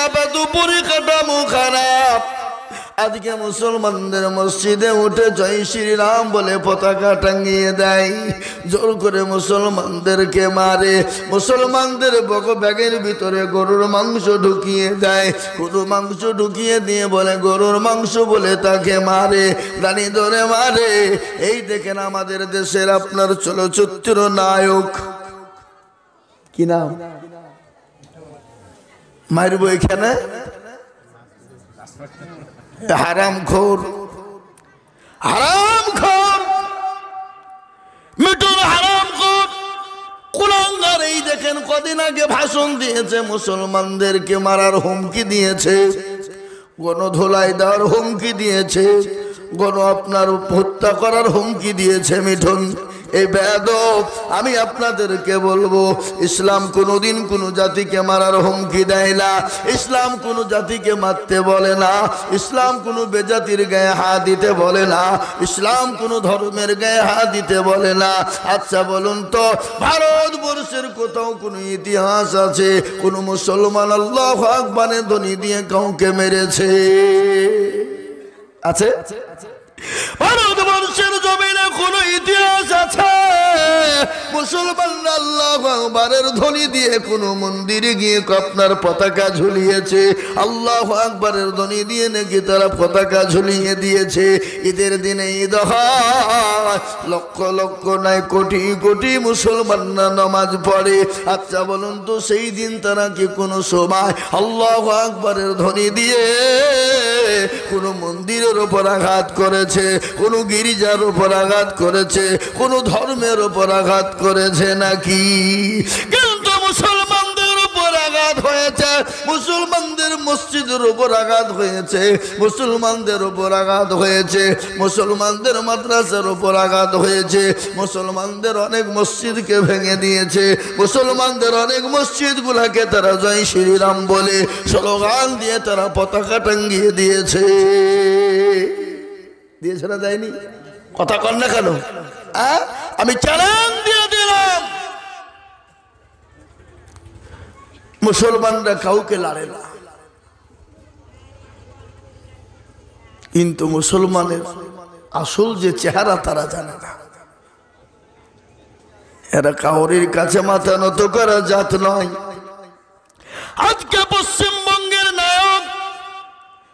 খারাপ, এত পরিকাঠামো খারাপ। আজকে মুসলমানদের মসজিদে উঠে জয় শ্রীরাম বলে পতাকা টাঙিয়ে দেয়, জোর করে মুসলমানদেরকে মারে, মুসলমানদের ব্যাগের ভিতরে গরুর মাংস ঢুকিয়ে দেয়, গরুর মাংস ঢুকিয়ে দিয়ে বলে গরুর মাংস বলে তাকে মারে, গানি ধরে মারে। এই দেখেন আমাদের দেশের আপনার চলচ্চিত্র নায়ক, কি নাম, মারবো এখানে, হারামখোর, হারামখোর, মিঠুন হারামখোর, কুলাঙ্গার। এই দেখেন কদিন আগে ভাষণ দিয়েছে, মুসলমানদেরকে মারার হুমকি দিয়েছে, গণধোলাই দেওয়ার হুমকি দিয়েছে, আপনার হত্যা করার হুমকি দিয়েছে মিঠুন। এই বেয়াদব, আমি আপনাদেরকে বলবো, ইসলাম কোনোদিন কোনো জাতিকে মারার হুমকি দেয় না, ইসলাম কোনো জাতিকে মারতে বলে না, ইসলাম কোনো বেজাতির গায়ে হাত দিতে বলে না, ইসলাম কোনো ধর্মের গায়ে হাত দিতে বলে না। আচ্ছা বলুন তো, ভারতবর্ষের কোথাও কোনো ইতিহাস আছে কোনো মুসলমান আল্লাহু আকবারের ধ্বনি দিয়ে কাউকে মেরেছে? আছে? ভারতবর্ষের জমিনে কোন ইতিহাস আছে মুসলমানরা আল্লাহু আকবারের ধ্বনি দিয়ে কোন মন্দিরে গিয়ে আপনার পতাকা ঝুলিয়েছে? আল্লাহু আকবারের ধ্বনি দিয়ে নাকি তারা পতাকা ঝুলিয়ে দিয়েছে। ঈদের দিনে ঈদ হয়, লক্ষ লক্ষ নয় কোটি কোটি মুসলমানরা নামাজ পড়ে। আচ্ছা বলুন তো, সেই দিন তারা কি কোনো সময় আল্লাহু আকবারের ধ্বনি দিয়ে কোনো মন্দিরের উপর আঘাত করেছে, কোনো গির্জার উপর আঘাত করেছে, কোনো ধর্মের উপর আঘাত করেছে নাকি? কিন্তু মুসলমানদের উপর আঘাত হয়েছে, মুসলমানদের মসজিদের উপর আঘাত হয়েছে, মুসলমানদের উপর আঘাত হয়েছে, মুসলমানদের মাদ্রাসার উপর আঘাত হয়েছে, মুসলমানদের অনেক মসজিদকে ভেঙে দিয়েছে, মুসলমানদের অনেক মসজিদগুলোকে তারা জয় শ্রীরাম বলে স্লোগান দিয়ে তারা পতাকা টাঙ্গিয়ে দিয়েছে। দিয়েছে না, দেয়নি? কথা কন না কেন? আমি চ্যালেঞ্জ দিয়ে দিলাম, মুসলমানরা কাউকে লাড়ে না, কিন্তু মুসলমানের আসল যে চেহারা তারা জানে না। এরা কাউরির কাছে মাথা নত করা জাত নয়। আজকে পশ্চিমবঙ্গের নায়ক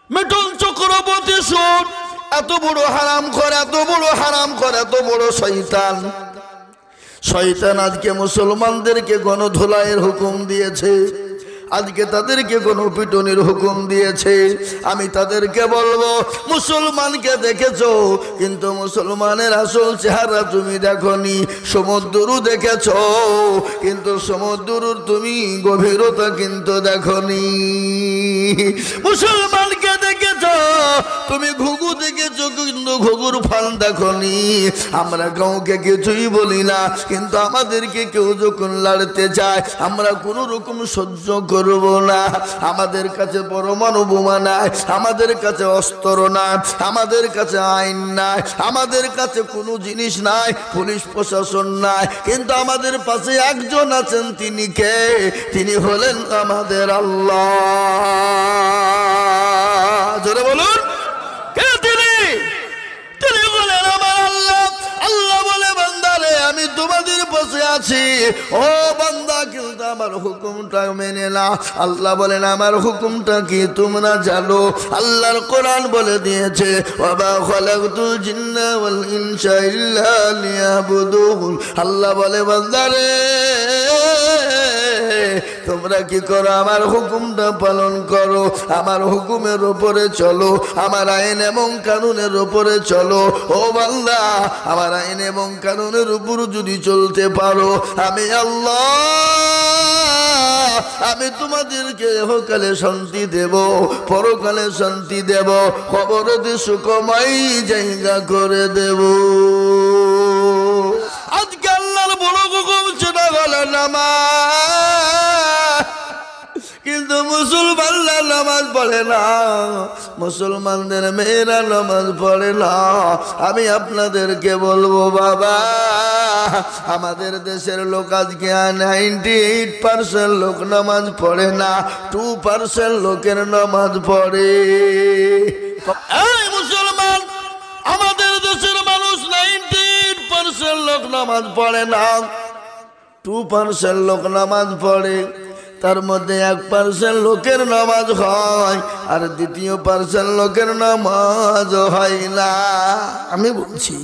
মিঠুন চক্রবর্তী সুর এত বড় হারামখোর, এত বড় হারামখোর, এত বড় শয়তান। শয়তান আজকে মুসলমানদেরকে গণধোলাইয়ের হুকুম দিয়েছে, আজকে তাদেরকে গণপিটনের হুকুম দিয়েছে। আমি তাদেরকে বলবো, মুসলমানকে দেখেছো কিন্তু মুসলমানের আসল চেহারা তুমি দেখনি। সমুদ্রও দেখেছো কিন্তু সমুদ্রর তুমি গভীরতা কিন্তু দেখনি। মুসলমানকে দেখেছো তুমি ঘুঘু দেখেছো কিন্তু ঘুঘুর ফান দেখনি। আমরা কাউকে কিছুই বলি না, কিন্তু আমাদেরকে কেউ যখন লড়তে চায় আমরা কোনো রকম সহ্য করব না। আমাদের কাছে পরমাণু বোমা নাই, আমাদের কাছে অস্ত্র নাই, আমাদের কাছে আইন নাই, আমাদের কাছে কোনো জিনিস নাই, পুলিশ প্রশাসন নাই, কিন্তু আমাদের পাশে একজন আছেন। তিনি কে? তিনি হলেন আমাদের আল্লাহ। জোরে বলুন, কে তিনি? তিনি হলেন আমার আল্লাহ। আল্লাহ বলে, বান্দারে আমি তোমাদের পাশে আছি, ও বান্দা কিন্তু আমার হুকুমটা মেনে না। আল্লাহ বলেন, আমার হুকুমটা কি তোমরা জানো? আল্লাহর কোরআন বলে দিয়েছে, ওয়া খালাকতুল জিন্না ওয়াল ইনসা ইল্লা লিয়াবুদুন। আল্লাহ বলে, বান্দারে তোমরা কি করো? আমার হুকুমটা পালন করো, আমার হুকুমের উপরে চলো, আমার আইন এবং কানুনের উপরে চলো। ও বান্দা, আমার আইন এবং কানুনের উপর যদি চলতে পারো, আমি আল্লাহ আমি তোমাদেরকে ইহকালে শান্তি দেব, পরকালে শান্তি দেব, কবরেতে সুখময় জায়গা করে দেব। আজকে আল্লাহর বড় হুকুম সেটা হলো নামাজ, কিন্তু মুসলমানরা নামাজ পড়ে না, মুসলমানদের মেয়েরা নামাজ পড়ে না। আমি আপনাদেরকে বলবো বাবা, আমাদের দেশের লোক আজকে 98% লোক নামাজ পড়ে না, 2% লোকের নামাজ পড়ে। এই মুসলমান, আমাদের দেশের মানুষ 98% লোক নামাজ পড়ে না, 2% লোক নামাজ পড়ে। তার মধ্যে 1% লোকের নামাজ হয় আর 2% লোকের নামাজ হয় না। আমি বলছি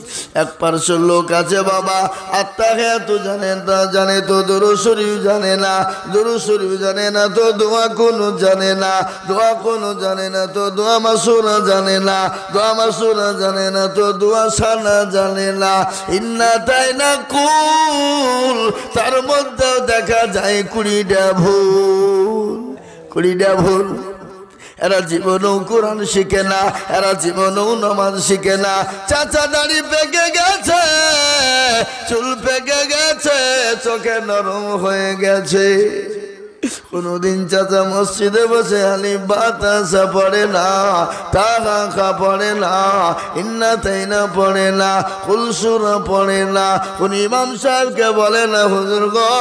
1% লোক আছে বাবা, আত্তাহিয়াতু জানে না, জানে তো দুরূদ শরীফ জানে না, দুরূদ শরীফ জানে না তো দোয়া কোনো জানে না, দোয়া কোনো জানে না তো দোয়া মাসুরা জানে না, দোয়া মাসুরা জানে না তো দোয়া সানা জানে না। ইন্না তাইনা কুল, তার মধ্যেও দেখা যায় 20টা ভুল, 20টা ভুল। এরা জীবনেও কোরআন শিখে না, এরা জীবনেও নামাজ শিখে না। চাচা দাড়ি পেকে গেছে, চুল পেকে গেছে, চোখে নরম হয়ে গেছে। কোনদিন চাচা মসজিদে বসে আলিফ বা তাসা পড়ে না, তাহা পড়ে না, ইন্না তাইনা পড়ে না, কুল সূরা পড়ে না। কোন ইমাম সাহেবকে বলে না, হুজুর গো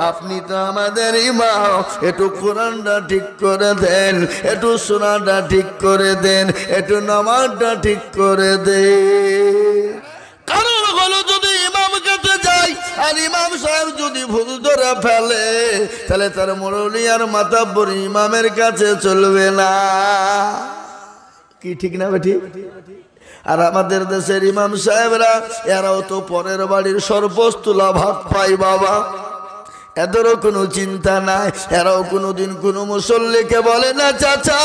আপনি তো আমাদের ইমাম, একটু কোরআনটা ঠিক করে দেন, একটু সূরাটা ঠিক করে দেন, একটু নামাজটা ঠিক করে দেন। কারণ হলো যদি ইমাম কাছে যাই আর ইমাম সাহেব যদি ভুল ধরে ফেলে, তাহলে তার মুরব্বি আর মাতাব্বর ইমামের কাছে চলবে না। কি ঠিক না বেটি? আর আমাদের দেশের ইমাম সাহেবরা এরাও তো পরের বাড়ির সর্বস্তুলা ভাত পায় বাবা, এদেরও কোনো চিন্তা নাই। এরাও কোনোদিন কোনো মুসল্লিকে বলে না চাচা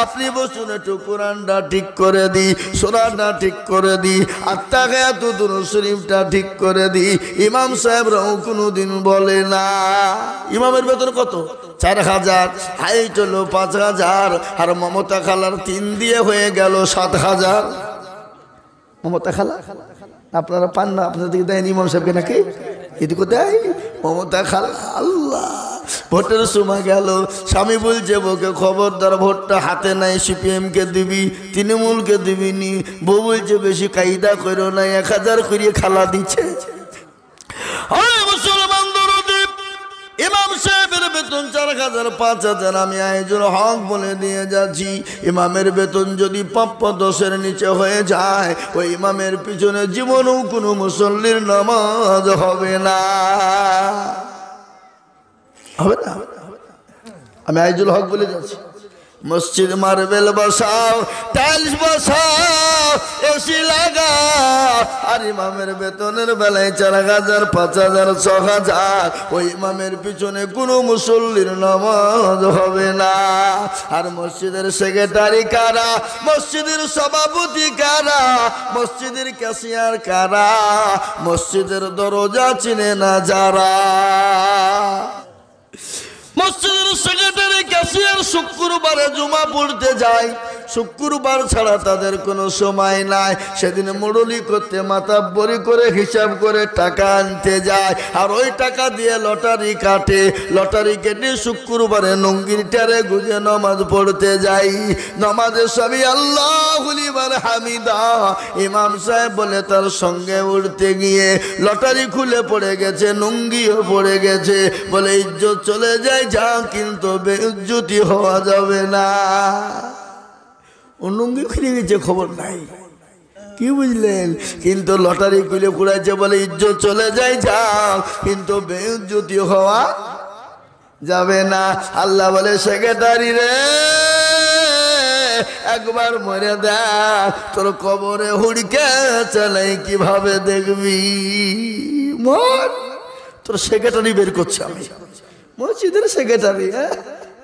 আপনি বসুন একটু কোরআনটা ঠিক করে দি, সূরাটা ঠিক করে দি, আত্তাহিয়াতু দুরূদ শরীফটা ঠিক করে দি। ইমাম সাহেবরাও কোনোদিন বলে না। ইমামের বেতন কত? 4000, হাইট হলো 5000, আর মমতা খালার 3 দিয়ে হয়ে গেল 7000। মমতা খালা আপনারা পান না? আপনাদের দিকে দেয়নি ইমাম সাহেবকে নাকি? এদিকে দেয় মমতা খালা। আল্লাহ, ভোটের সময় গেল, স্বামী বলছে বউকে খবরদার ভোটটা হাতে নাই, সিপিএমকে দিবি, তৃণমূলকে দিবি নি। বউ বলছে বেশি কায়দা করো না, 1000 করিয়ে খালা দিচ্ছে। মুসলমান দরদি, ইমাম সাহেবের বেতন 4000 5000। আমি আইজুল হক বলে দিয়ে যাচ্ছি, ইমামের বেতন যদি প্রাপ্য 10-এর নিচে হয়ে যায়, ওই ইমামের পিছনে জীবনেও কোনো মুসল্লির নামাজ হবে না, হবে না। আমি আইজুল হক বলে যাচ্ছি, মসজিদ মার্বেল বসাও, টাইলস বসাও, এসি লাগাও, আর ইমামের বেতনের বেলায় 4000 5000 6000, ওই ইমামের পিছনে কোনো মুসল্লির নামাজ হবে না। আর মসজিদের সেক্রেটারি কারা, মসজিদের সভাপতি কারা, মসজিদের ক্যাশিয়ার কারা, মসজিদের দরজা চিনে না যারা। মসজিদের সেক্রেটারি ক্যাশিয়ার শুক্রবারে জুমা পড়তে যায়, শুক্রবার ছাড়া তাদের কোনো সময় নাই। সেদিন মুরলি করতে মাতাব্বরি করে হিসাব করে টাকা আনতে যায়, আর ওই টাকা দিয়ে লটারি কাটে, লটারি কেটে শুক্রবারে নঙ্গির টারে গুজে নামাজ পড়তে যাই। নামাজে সবই আল্লাহু লিমান হামিদা। ইমাম সাহেব বলে তার সঙ্গে উঠতে গিয়ে লটারি খুলে পড়ে গেছে, নঙ্গিও পড়ে গেছে। বলে ইজ্জত চলে যায় যা, কিন্তু বেইজ্জতি হওয়া যাবে না। অনঙ্গি খুলে গেছে খবর নাই, কি বুঝলেন? কিন্তু লটারি খুলে পুড়াইছে, বলে ইজ্জত চলে যায় যা, কিন্তু বেইজ্জতি হওয়া যাবে না। আল্লাহ বলে সেক্রেটারি রে, একবার মরে দেখ, তোর কবরে হুড়কে চালাই কিভাবে দেখবি। মর, তোর সেক্রেটারি বের করছে। আমি মসজিদের সেক্রেটারি,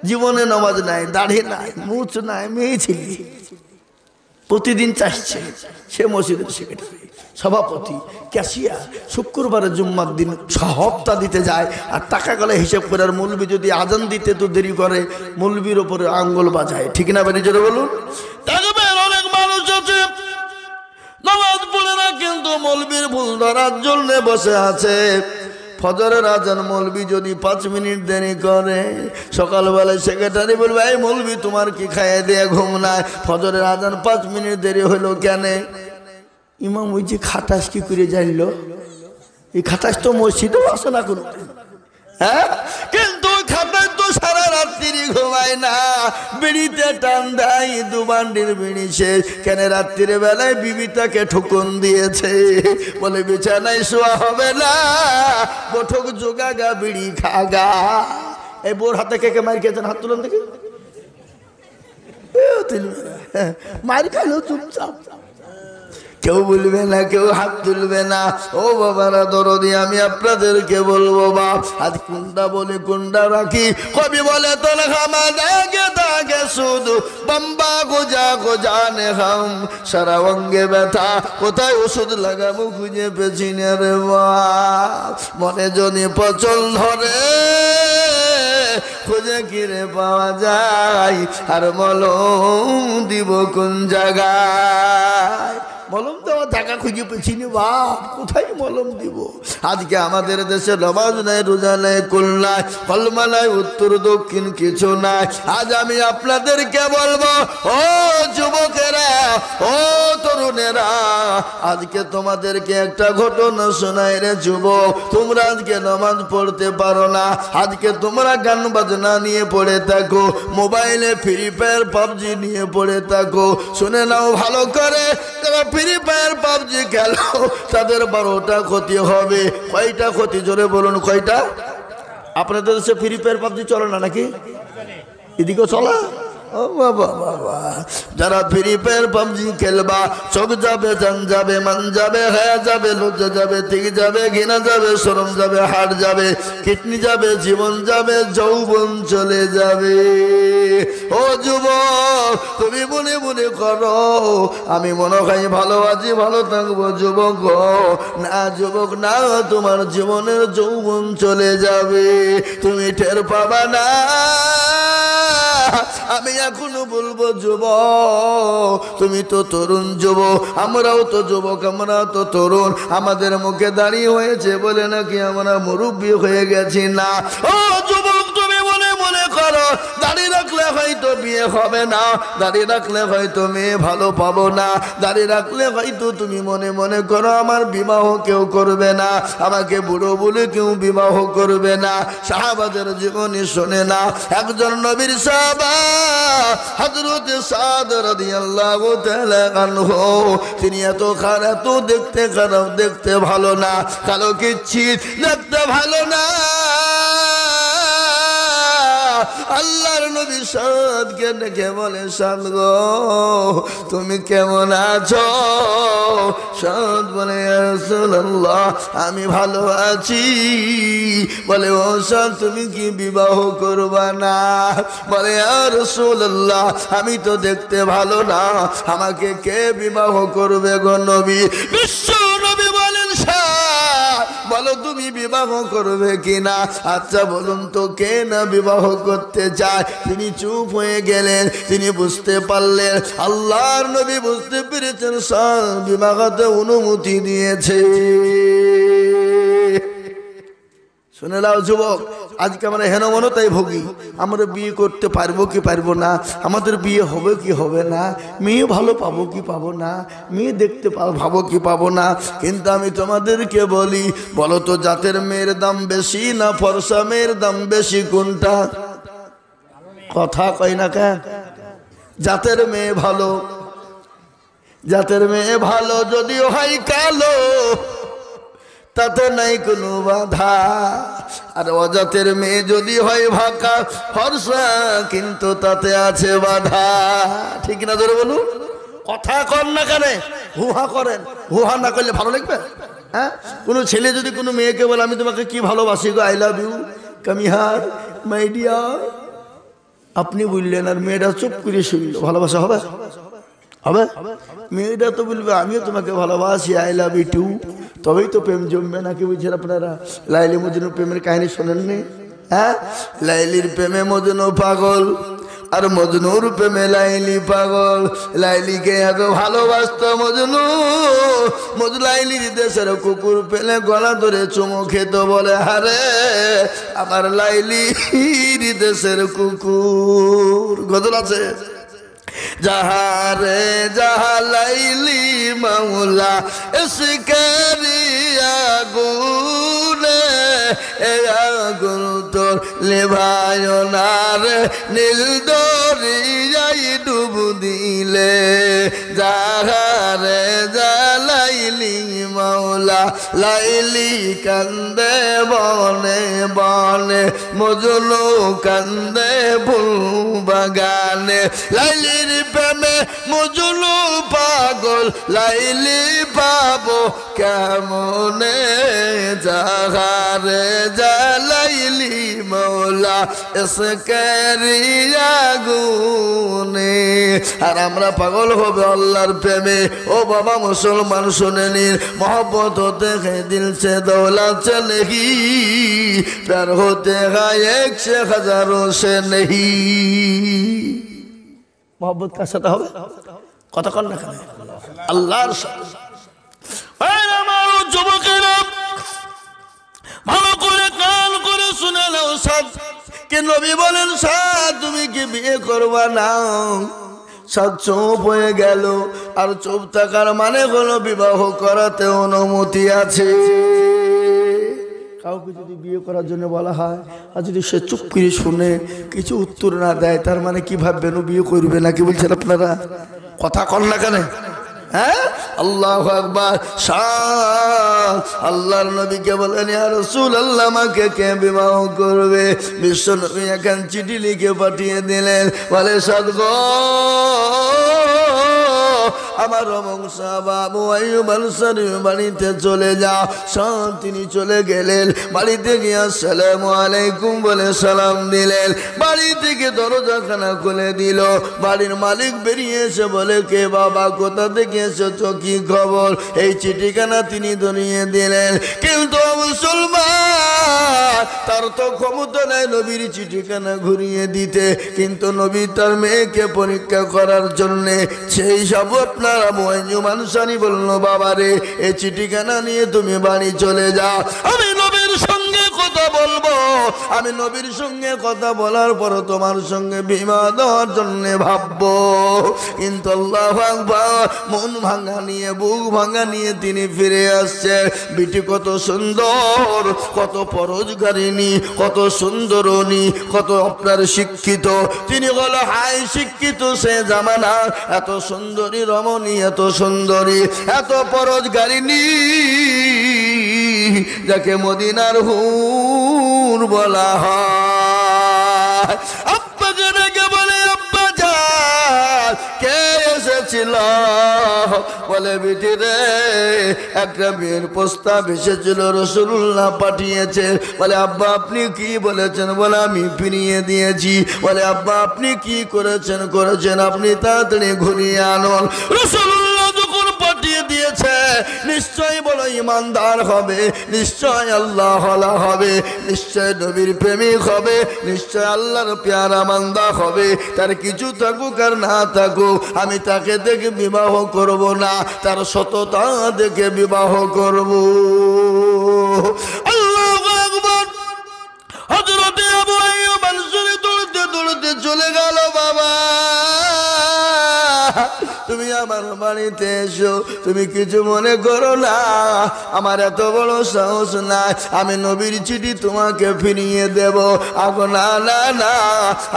জীবনে নামাজ নাই, দাড়ি নাই, মুছ নাই, মেয়ে ছিলি, প্রতিদিন চাইছে। সে মসজিদের সেক্রেটারি, সভাপতি, ক্যাশিয়ার। শুক্রবারে জুম্মার দিন হপ্তা দিতে যায়, আর টাকা গলে হিসেব করে। আর মৌলবি যদি আজান দিতে তো দেরি করে, মৌলবির ওপরে আঙ্গুল বাজায়। ঠিক না ভাই? নিজেরা বলুন। অনেক মানুষ আছে নামাজ পড়ে না, কিন্তু মৌলবির ভুল ধরার জন্য বসে আছে। ফজরের আজান মৌলবি যদি 5 মিনিট দেরি করে, সকালবেলায় সেক্রেটারি বলবে এই মৌলবি তোমার কি খাইয়ে দিয়ে ঘুম নাই, ফজরের আজান 5 মিনিট দেরি হলো কেন? ইমাম ওই যে খাটাস কি করে জানলো? এই খাটাস তো মসজিদেও আসে না কোনো, হ্যাঁ? কিন্তু খাটাস তো সারা রাত্রি ঘুমায় না, বিড়িতে টান দেয়, 2 বান্ডির বিড়ি শেষ। কেন? রাত্রির বেলায় বিবিটাকে ঠুকুন দিয়েছে, বলে বিছানায় শোয়া হবে না, বঠক জোগাগা বিড়ি খাগা। এই বোর হাতে কে কে মার খেয়েছেন? হাত তুলেন দেখি। মার খাইলেও চুপচাপ, কেউ বলবে না, কেউ হাত তুলবে না। ও বাবারা দরদি, আমি আপনাদেরকে বলবো বাপ, আজ কোনটা বলি কোনটা রাখি? কবি বলে তোর খামা দাগে দাগে শুধু বাম্বা গোজা গোজানে খাম, সারা অঙ্গে ব্যথা কোথায় ওষুধ লাগাবো খুঁজে পেছি না রে বাপ। মনে যদি পচল ধরে খুঁজে কিরে পাওয়া যায়, আর মলম দিব কোন জায়গায়? মলম দেওয়া জায়গা খুঁজে পেছি না বাপ, কোথায় মলম দিব? আজকে আমাদের দেশে নামাজ নাই, রোজা নাই, কুল নাই, কলমা নাই, উত্তর দক্ষিণ কিছু নাই। আজ আমি আপনাদেরকে বলবো, ও যুবকেরা, ও তরুণেরা, আজকে তোমাদেরকে একটা ঘটনা শোনাই রে যুবক। তোমরা আজকে নামাজ পড়তে পারো না, আজকে তোমরা গান বাজনা নিয়ে পড়ে থাকো, মোবাইলে ফ্রি ফায়ার পাবজি নিয়ে পড়ে থাকো। শুনে নাও ভালো করে, ফ্রি ফায়ার পাবজি খেলো, তাদের 12টা ক্ষতি হবে। কয়টা ক্ষতি? জোরে বলুন কয়টা? আপনাদের দেশে ফ্রি ফায়ার পাবজি চলে না নাকি? এদিকেও চলা? ও বাবা বাবা, যারা ফ্রি ফায়ার পাবজি খেলবা, চোখ যাবে, জান যাবে, মান যাবে, হ্যাঁ যাবে, লজ্জা যাবে, ঠিক যাবে, ঘৃণা যাবে, শরম যাবে, হাড় যাবে, কিডনি যাবে, জীবন যাবে, যৌবন চলে যাবে। ও যুবক, তুমি মনে মনে করো আমি মনে হয় ভালো আছি, ভালো থাকবো। যুবক না, যুবক না, তোমার জীবনের যৌবন চলে যাবে, তুমি টের পাবা না। আমি এখনো বলবো যুবক, তুমি তো তরুণ যুবক, আমরাও তো যুবক, আমরাও তো তরুণ। আমাদের মুখে দাঁড়িয়ে হয়েছে বলে নাকি আমরা মুরব্বী হয়ে গেছি না। ও যুবক, তুমি মনে মনে করো দাড়ি রাখলে হয়তো বিয়ে হবে না, দাড়ি রাখলে হয়তো মেয়ে ভালো পাবো না, দাড়ি রাখলে হয়তো তুমি মনে মনে করো আমার বিবাহ কেউ করবে না, আমাকে বুড়ো বলে কেউ বিবাহ করবে না। সাহাবাদের জীবনী শোনে না, একজন নবীর সাহাবা হযরত সাদ রাদিয়াল্লাহু তাআলা আনহু, তিনি এত খারাপ, এত দেখতে খারাপ, দেখতে ভালো না, কালো কিচ্ছিত, দেখতে ভালো না। আল্লাহর নবী সাদকে ডেকে বলে, সাদ গো তুমি কেমন আছো? সাদ বলে, ইয়া রাসূলুল্লাহ আমি ভালো আছি। বলে, ও সাদ তুমি কি বিবাহ করবা না? বলে, ইয়া রাসূলুল্লাহ আমি তো দেখতে ভালো না, আমাকে কে বিবাহ করবে গো নবী? বিশ্ব নবী বলেন, সাদ বলো তুমি বিবাহ করবে কিনা? আচ্ছা বলুন তো কে না বিবাহ করতে চায়? তিনি চুপ হয়ে গেলেন, তিনি বুঝতে পারলেন আল্লাহর নবী বুঝতে পেরেছেন সাদ বিবাহতে অনুমতি দিয়েছে। শুনে নাও যুবক, আজকে আমরা হেনমনতাই ভোগী, আমরা বিয়ে করতে পারবো কি পারবো না, আমাদের বিয়ে হবে কি হবে না, মেয়ে ভালো পাবো কি পাবো না, মেয়ে দেখতে পাবো কি পাবো না। কিন্তু আমি তোমাদেরকে বলি, বলো তো জাতের মেয়ের দাম বেশি না ফর্সা মেয়ের দাম বেশি? কোনটা? কথা কই না কে? জাতের মেয়ে ভালো, জাতের মেয়ে ভালো যদিও হয় কালো, তাতে নাই কোনো বাধা। আর অজাতের মেয়ে যদি হয় ভাকা ফর্সা, কিন্তু তাতে আছে বাধা। ঠিক না? ধরে বলুন, কথা কর না কেন? হুহা করেন, হুহা না করলে ভালো লাগবে? হ্যাঁ, কোনো ছেলে যদি কোনো মেয়েকে বলে আমি তোমাকে কি ভালোবাসি গো, I love you, come here, my dear, আপনি বললেন আর মেয়েটা চুপ করে শুনলো, ভালোবাসা হবে? হবে? মেয়েটা তো বলবে আমিও তোমাকে ভালোবাসি, আই লাভ ইউ টু, তবেই তো প্রেম জমবে। নাকি বুঝছেন আপনারা? লাইলি মজনু প্রেমের কাহিনী শোনেননি? হ্যাঁ, লাইলির প্রেমে মজনু পাগল, আর মজনুর প্রেমে লাইলি পাগল। লাইলিকে এত ভালোবাসত মজনু, লাইলির দেশের কুকুর পেলে গলা ধরে চুমু খেত, বলে হারে আমার লাইলির দেশের কুকুর। গজল আছে, যাহারে যাহা লাইলি মাওলা এসকারিয়া গুনে, এ আগুন তোর লেভায় না রে, নীল দরিয়াই ডুব দিলে। যাহারে যা লাইলি মাওলা, লাইলি কান্দে বনে বনে, মজনু কান্দে ফুল বাগানে। লাইলির প্রেমে মজনু পাগল, লাইলি পাবো কেমনে। যাহারে যা লাইলি মাওলা এসকারিয়া গুনে। আর আমরা পাগল হবে আল্লাহর প্রেমে। ও বাবা মুসলমান শুনে নিন, मोहब्बत होते हैं दिल से दौलत से नहीं, प्यार होते हैं एक से हजारों से नहीं। मोहब्बत का साथ হবে কথা কন না কেন আল্লাহর সাথে। এই আমার যুবকেরা ভালো করে কান করে শুনে নাও, সাথ কে নবী বলেন সাথ তুমি কি বিয়ে করবা না? সাত চুপ হয়ে গেল। আর চুপ থাকার মানে হলো বিবাহ করাতে অনুমতি আছে। কাউকে যদি বিয়ে করার জন্য বলা হয় আর যদি সে চুপ করে শুনে কিছু উত্তর না দেয়, তার মানে কি ভাববেন ও বিয়ে করবে না? কি বলছেন আপনারা? কথা কন না কেন? হ্যাঁ, আল্লাহু আকবার। আল্লাহর নবীকে বলেন ইয়া রাসূলুল্লাহ আমাকে কে বিবাহ করবে? বিশ্ব নবী এখন চিঠি লিখে পাঠিয়ে দিলেন, বলে সাদ গো আমার অমুক সাহাবা আবু আইয়ুব আনসারী বাড়িতে চলে যাও। সব তিনি চলে গেলেন। বাড়িতে গিয়ে আসসালামু আলাইকুম বলে সালাম দিলেন। বাড়ি থেকে দরজাখানা খুলে দিল। বাড়ির মালিক বেরিয়ে এসে বলে কে বাবা, কোথা থেকে এসেছো, কি খবর? এই চিঠিখানা তিনি ধরিয়ে দিলেন। কিন্তু মুসলমান তার তো ক্ষমতা নেই নবীর চিঠিখানা ঘুরিয়ে দিতে, কিন্তু নবী তার মেয়েকে পরীক্ষা করার জন্যে সেই সব আপনার আবু আইয়ুব আনসারী বলল বাবারে এই চিঠিখানা নিয়ে তুমি বাড়ি চলে যাও, আমি নবীর সঙ্গে কথা বলবো। আমি নবীর সঙ্গে কথা বলার পর তোমার সঙ্গে বিবাহ দেওয়ার জন্য ভাববো। কিন্তু আল্লাহু আকবার, মন ভাঙা নিয়ে বুক ভাঙা নিয়ে তিনি ফিরে আসছে। বিটি কত সুন্দর, কত পরোজগারিনী, কত সুন্দরনী, কত আপনার শিক্ষিত। তিনি হলো হাই শিক্ষিত সে জামানা। এত সুন্দরী রমণী, এত সুন্দরী, এত পরোজগারিনী, যাকে মদিনার হুর বলা হয়। আব্বাকে ডেকে বলে আব্বা জান কে এসেছিল? বলে বিটি রে একটা বিয়ের প্রস্তাব এসেছিল, রাসূলুল্লাহ পাঠিয়েছে। বলে আব্বা আপনি কি বলেছেন? বলে আমি ফিরিয়ে দিয়েছি। বলে আব্বা আপনি কি করেছেন? আপনি তাড়াতাড়ি ঘুরিয়ে আনুন। রাসূলুল্লাহ যখন পাঠিয়ে দিয়েছে, নিশ্চয় বড় ইমানদার হবে, নিশ্চয় আল্লাহ ওয়ালা হবে, নিশ্চয় নবীর প্রেমিক হবে, নিশ্চয় আল্লাহর পেয়ারা বান্দা হবে। তার কিছু থাকুক আর না থাকুক, আমি তাকে দেখে বিবাহ করব না, তার সততা দেখে বিবাহ করব। আল্লাহু আকবার। হযরত আবু আইয়ুব আনসারী দৌড়তে দৌড়তে চলে গেল। বাবা তুমি আমার বাড়িতে এসো, তুমি কিছু মনে করো না, আমার এত বড় সাহস নাই আমি নবীর চিঠি তোমাকে ফিরিয়ে দেব। আগো না না না,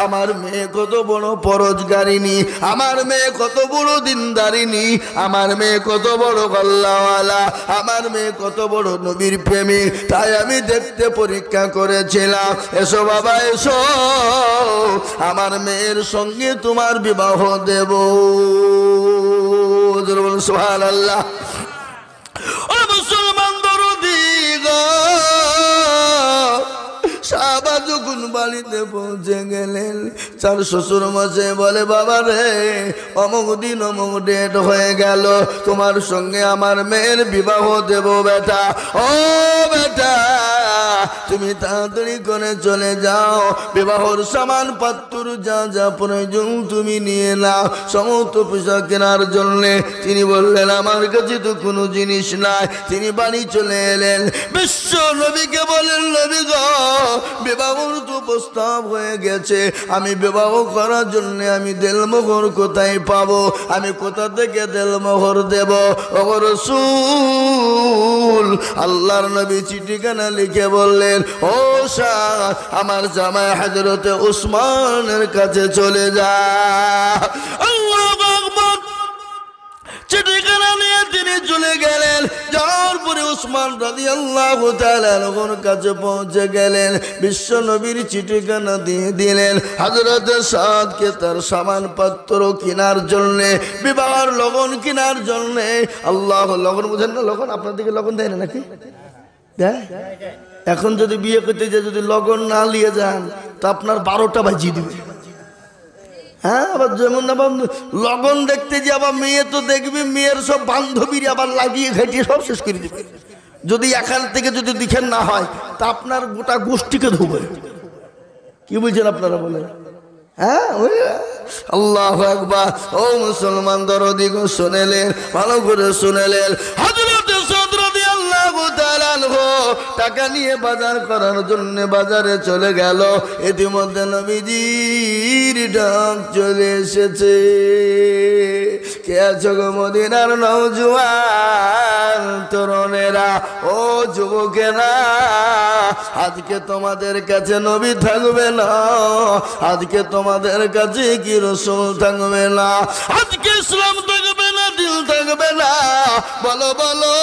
আমার মেয়ে কত বড় পরোজগারিনী, আমার মেয়ে কত বড় দিনদারিনী, আমার মেয়ে কত বড় আল্লাহওয়ালা, আমার মেয়ে কত বড় নবীর প্রেমিক, তাই আমি দেখতে পরীক্ষা করেছিলাম। এসো বাবা এসো, আমার মেয়ের সঙ্গে তোমার বিবাহ দেব। সুবহানাল্লাহ। ও মুসলমান দরদি গো, সাহাবা যখন যখন বাড়িতে পৌঁছে গেলেন, চার শ্বশুর মশাই বলে, বাবা রে, অমুক দিন অমুক ডেট হয়ে গেল, তোমার সঙ্গে আমার মেয়ের বিবাহ দেব বেটা। ও বেটা, তুমি তাড়াতাড়ি করে চলে যাও, বিবাহর সামান পাত্র যা যা প্রয়োজন তুমি নিয়ে নাও সমস্ত পোশাক কেনার জন্যে। তিনি বললেন, আমার কাছে তো কোনো জিনিস নাই। তিনি বাড়ি চলে এলেন, বিশ্ব নবীকে বলেন, নবী গো, বিবাহর তো প্রস্তাব হয়ে গেছে, আমি বিবাহ করার জন্য আমি দেলমোহর কোথায় পাবো, আমি কোথা থেকে দেলমোহর দেব? ও রাসূল, আল্লাহর নবী চিঠিখানা লিখে বললেন, ও শাহ, আমার জামাই হযরতে উসমানের কাছে চলে যা। আল্লাহু আকবার। চিঠিখানা নিয়ে তিনি চলে গেলেন। যাওয়ার পরে উসমান রাদিয়াল্লাহু তাআলা আনহুর কাছে পৌঁছে গেলেন। বিশ্ব নবীর চিঠিখানা দিয়ে দিলেন হযরতে সাদকে তার সামান পত্র কেনার জন্য, বিবাহের লগন কেনার জন্য। আল্লাহ, লগন বুঝেন না? লগন আপনার দিকে লগন দেয় না নাকি? দেয়? এখন যদি বিয়ে করতে যায়, যদি লগন না নিয়ে যান তো আপনার 12টা বাজিয়ে দিবে। হ্যাঁ, আবার যেমন আবার লগন দেখতে যে আবার মেয়ে তো দেখবি, মেয়ের সব বান্ধবীরা আবার লাগিয়ে ঘাটিয়ে সব শেষ করে দেবে। যদি এখান থেকে যদি দেখেন না হয় তা আপনার গোটা গোষ্ঠীকে ধোবে। কি বলছেন আপনারা বলেন? হ্যাঁ, আল্লাহু আকবার। ও মুসলমান দরদি গো, শুনেলেন, ভালো করে শুনেলেন। হযরতে সাদ রাদিয়াল্লাহু তাআলা আনহু টাকা নিয়ে বাজার করার জন্য বাজারে চলে গেল। ইতিমধ্যে নবীজির ডাক চলে এসেছে। কে আছো গো মদিনার নওজোয়ান তরুণেরা, ও যুবকেরা, আজকে তোমাদের কাছে নবী থাকবে না, আজকে তোমাদের কাছে কি রাসূল থাকবে না, আজকে ইসলাম থাকবে না, দিল থাকবে না। বলো বলো।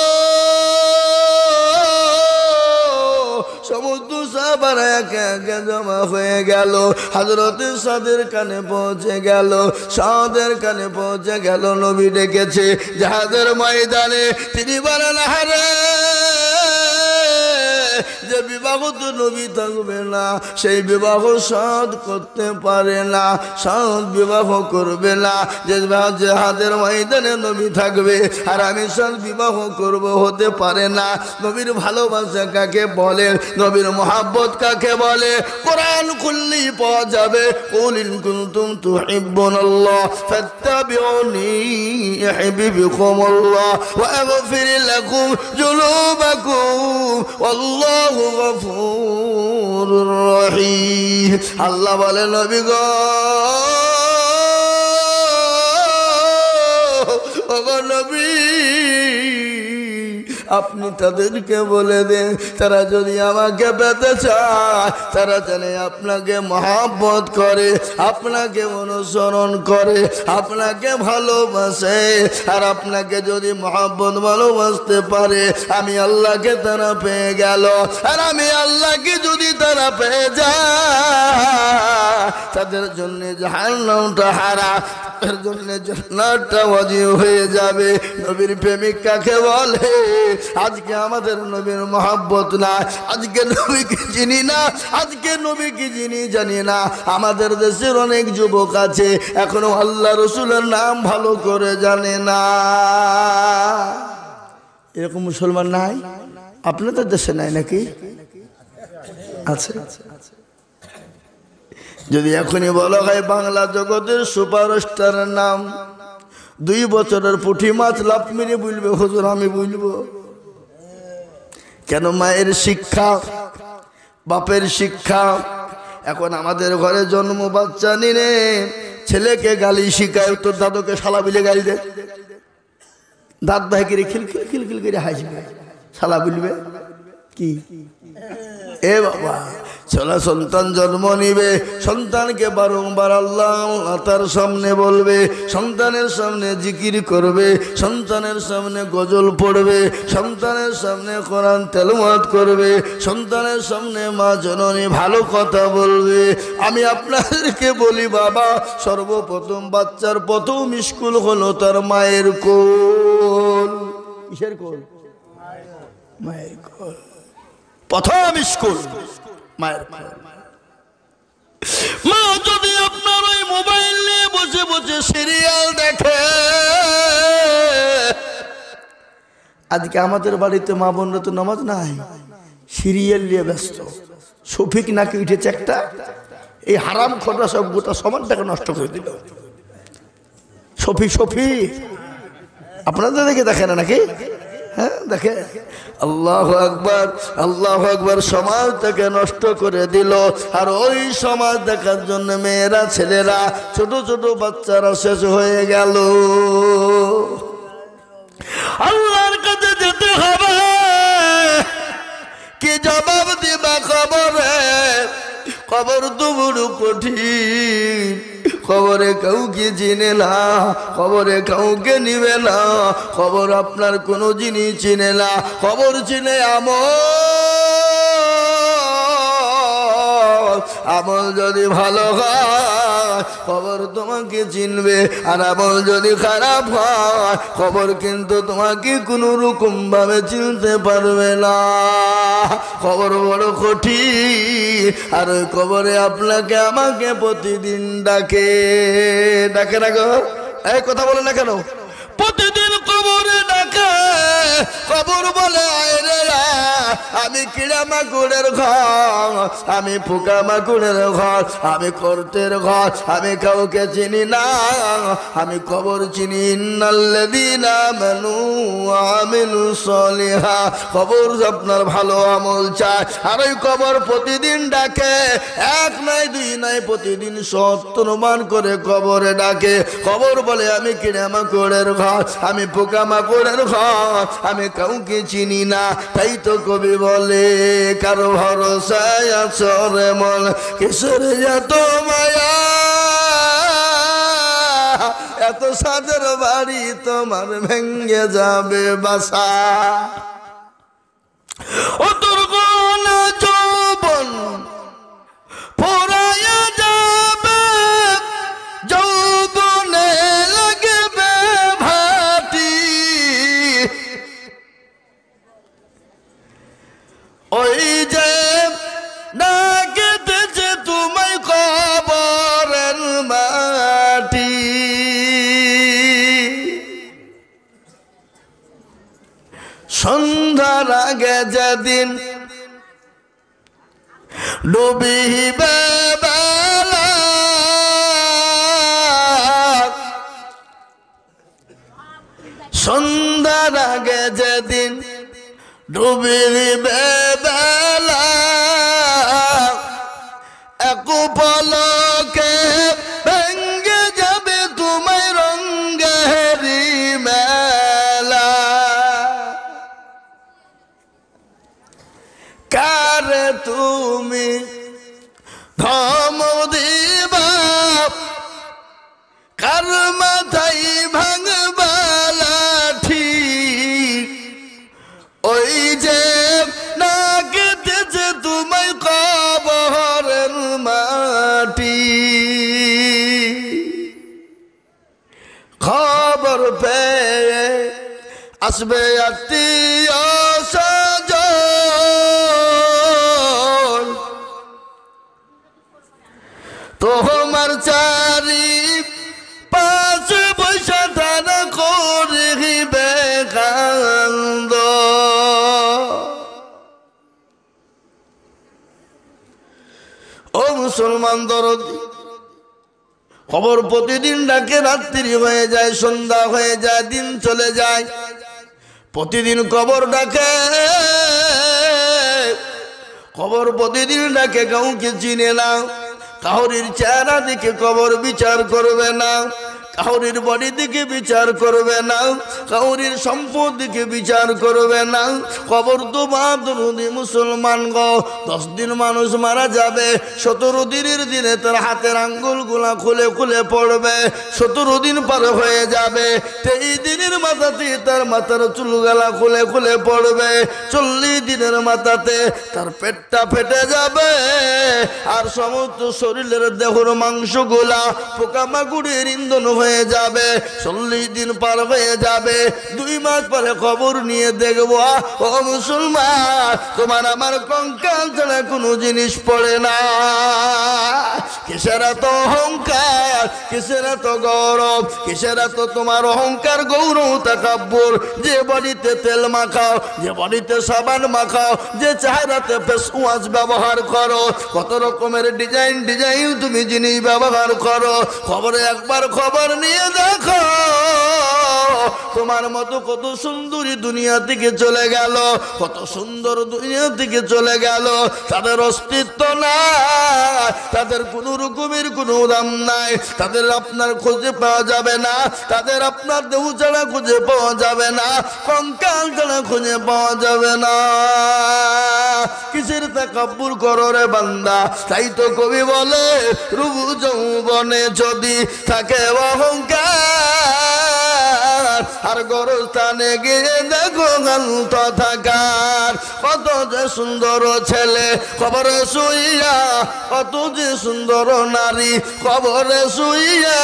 সমস্ত সাহাবারা একে একে জমা হয়ে গেল। হযরতে সাদের কানে পৌঁছে গেল, সাদের কানে পৌঁছে গেল, নবী ডেকেছে জিহাদের ময়দানে। তিনি বলেন, হারে, যে বিবাহ তো নবী থাকবে না, সেই বিবাহ সাদ করতে পারে না, সাদ বিবাহ করবে না। যে জিহাদের ময়দানে নবী থাকবে আর আমি সাদ বিবাহ করব, হতে পারে না। নবীর ভালোবাসা কাকে বলে, নবীর মহব্বত কাকে বলে, কোরআন খুললেই পাওয়া যাবে। কুল ইন কুনতুম তুহিব্বুনাল্লাহ ফাত্তাবিউনি ইউহিব্বুকুমুল্লাহ ওয়া আগফির লাকুম যুনুবাকুম আল্লাহু গফুরুর রহিম। আল্লাহ বলে, নবী গো, ও নবী, আপনি তাদেরকে বলে দেন, তারা যদি আমাকে পেতে চায়, তারা জানে আপনাকে মহব্বত করে, আপনাকে অনুসরণ করে, আপনাকে ভালোবাসে। আর আপনাকে যদি মহব্বত ভালোবাসতে পারে, আমি আল্লাহকে তারা পেয়ে গেল। আর আমি আল্লাহকে যদি তারা পেয়ে যায়, তাদের জন্য জাহান্নামটা হারাম, তাদের জন্য জান্নাতটা ওয়াজিব হয়ে যাবে। নবীর প্রেমিক কাকে বলে? আজকে আমাদের নবীর মহব্বত না, আজকে নবীকে চিনি না, আজকে নবীকে জানি না। আমাদের দেশের অনেক যুবক আছে এখনো আল্লাহ রসুলের নাম ভালো করে জানে না। এরকম মুসলমান নাই? আপনাদের দেশে নাই নাকি? আছে। যদি এখনই বলা হয় বাংলা জগতের সুপারস্টারের নাম, 2 বছরের পুঁটি মাছ লাভ মেরে বলবে, হুজুর আমি বলবো। কেন? মায়ের শিক্ষা, বাপের শিক্ষা। এখন আমাদের ঘরে জন্ম বাচ্চা নিলে ছেলেকে গালি শিখায়, তোর দাদুকে শালা বিলে গালি দে, দাঁত ভাই করে খিলখিল খিলখিল করে হাসবে, শালা বলবে কি? এ বাবা, ছেলে সন্তান জন্ম নিবে, সন্তানকে বারংবার আল্লাহ তার সামনে বলবে, সন্তানের সামনে জিকির করবে, সন্তানের সামনে গজল পড়বে, সন্তানের সামনে কোরআন তেলাওয়াত করবে, সন্তানের সামনে মা জননী ভালো কথা বলবে। আমি আপনাদেরকে বলি বাবা, সর্বপ্রথম বাচ্চার প্রথম স্কুল হলো তার মায়ের কোল। কিসের কোল? মায়ের কোল। প্রথম স্কুল মায়ের কোল। যদি আপনার ওই মোবাইল নিয়ে বসে বসে সিরিয়াল দেখে, আজকে আমাদের বাড়িতে মা বোনরা তো নামাজ নাই, সিরিয়াল নিয়ে ব্যস্ত। শফিক নাকি উঠেছে একটা, এই হারাম খোররা সব গোটা সমাজটাকে নষ্ট করে দিল। শফিক আপনাদের দেখে দেখে না নাকি? হ্যাঁ দেখে। আল্লাহু আকবার, আল্লাহু আকবার, সমাজটাকে নষ্ট করে দিল। আর ওই সমাজ দেখার জন্য মেয়েরা, ছেলেরা, ছোট ছোট বাচ্চারা শেষ হয়ে গেল। আল্লাহর কাছে যেতে হবে, কি জবাব দিবা কবরে? কবর তো বড় কঠিন, কবরে কাউকে চিনে না, কবরে কাউকে নিবে না, কবর আপনার কোনো জিনিস চিনে না। কবর চিনে আমল যদি ভালো হয় কবর তোমাকে চিনবে, আর আমল যদি খারাপ হয় কবর কিন্তু তোমাকে কোনো রকম ভাবে চিনতে পারবে না। কবর বড় কঠিন, আর ওই কবরে আপনাকে আমাকে প্রতিদিন ডাকে ডাকে না গো, এই কথা বলে না কেন? প্রতিদিন কবরে ডাকে। কবর বলে আমি কিড়া মাকুড়ের ঘর, আমি পোকা মাকুড়ের ঘর, আমি কর্তের ঘর, আমি কাউকে চিনি না, আমি কবর চিনি। ইন্নাল্লাযীনা আমানু ওয়া আমিলুস সলিহা, কবর আপনার ভালো আমল চায়। আর ওই কবর প্রতিদিন ডাকে, এক নয় দুই নয়, প্রতিদিন ৭০ বার করে কবরে ডাকে। কবর বলে আমি কিড়া মাকুড়ের ঘর, আমি পোকা মাকুড়ের ঘর, আমি কাউকে চিনি না। তাই তো কবি বলে কারো ভরসায় আছো রে মন, কিসের এত মায়া, এত সাদের বাড়ি তোমার ভেঙ্গে যাবে বাসা। ও তোর গোনা যৌবন পোড়ায়া যাবে, যৌবনে লাগবে ভাটি, ওই যে না কেটেছে তোমায় কবরের মাটি। সন্ধ্যার আগে যেদিন ডুবিবে বেলা, সন্ধ্যার আগে যেদিন ডুবিবে বেলা, এক পলকে ভেঙ্গে যাবে তোমায় রঙ্গেরি মেলা। কারে তুমি ধম দিবা, কার মাথায় ভাঙবা লাঠি, ওই যে না কেটেছে তোমায় কবরের মাটি। খবর পেয়ে আসবে আত্মীয় স্বজন, তোমার চারি পাশে বসে তারা করিবে কান্দ। ও মুসলমান দরদি, খবর প্রতিদিন ডাকে, রাত্রি হয়ে যায়, সন্ধ্যা হয়ে যায়, দিন চলে যায়, প্রতিদিন কবর ডাকে। কবর প্রতিদিন ডাকে, কাউকে চিনে না, কাউরির চেহারা দিকে কবর বিচার করবে না, কাউরির বডি দিকে বিচার করবে না, কাউরির সম্পদ দিকে বিচার করবে না। কবর তো বাদরুদি মুসলমান গো, 10 দিন মানুষ মারা যাবে, 17 দিনের দিনে তার হাতের আঙ্গুলগুলা খুলে খুলে পড়বে, 17 দিন পার হয়ে যাবে, 23 দিনের মাথাতে তার মাথার চুলগালা খুলে খুলে পড়বে, 40 দিনের মাথাতে তার পেটটা ফেটে যাবে, আর সমস্ত শরীরের দেহর মাংসগুলা পোকামাকড়ের ইন্ধন হয়ে যাবে, 40 দিন পার হয়ে যাবে, 2 মাস পরে খবর নিয়ে দেখবো ও মুসলমান তোমার আমার কঙ্কাল ছাড়া কোনো জিনিস পড়ে না। কিসের এত অহংকার, কিসের এত গৌরব, কিসের এত তোমার অহংকার গৌরব তাকাব্বুর? যে বডিতে তেল মাখাও, যে বডিতে সাবান মাখাও, যে চেহারাতে ফেস ওয়াশ ব্যবহার করো, কত রকমের ডিজাইন তুমি জিনিস ব্যবহার করো, খবরে একবার খবর নিয়ে দেখো তোমার মতো কত সুন্দরী দুনিয়া থেকে চলে গেল, কত সুন্দর দুনিয়া থেকে চলে গেল। তাদের অস্তিত্ব নাই, তাদের কোনো রকমের কোনো দাম নাই, তাদের আপনার খুঁজে পাওয়া যাবে না, তাদের আপনার দেহ ছাড়া খুঁজে পাওয়া যাবে না, কঙ্কাল ছাড়া খুঁজে পাওয়া যাবে না। কিসের তাকাব্বুর করো রে বান্দা? তাই তো কবি বলে রূপ যৌবনে যদি থাকে অহংকার, আর গরস্থানে গিয়ে দেখো গান্ত থাকার। কত যে সুন্দর ছেলে কবরে শুইয়া, কত যে সুন্দর নারী কবরে শুইয়া,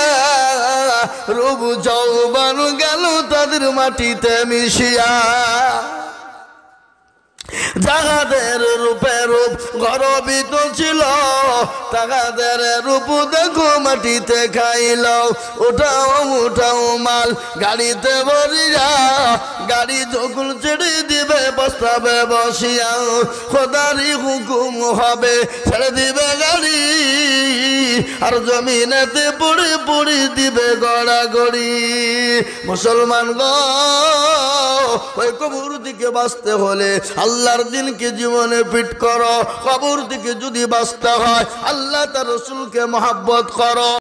রূপ যৌবন গেল তাদের মাটিতে মিশিয়া। যাহাদের রূপে রূপ গর্বিত ছিল, তাহাদের রূপ দেখো মাটিতে খাইল। উঠাও উঠাও মাল গাড়িতে বসিয়া, গাড়ি যখন ছেড়ে দিবে বসাবে বসিয়া, খোদারি হুকুম হবে ছেড়ে দিবে গাড়ি, আর জমিনেতে পড়ে পড়ে দিবে গড়াগড়ি। মুসলমান গো, ওই কবর দিকে বাঁচতে হলে আল্লাহর দিনকে জীবনে ফিট করো। কবর থেকে যদি বাঁচতে হয় আল্লাহ তার রাসূলকে মহব্বত করো।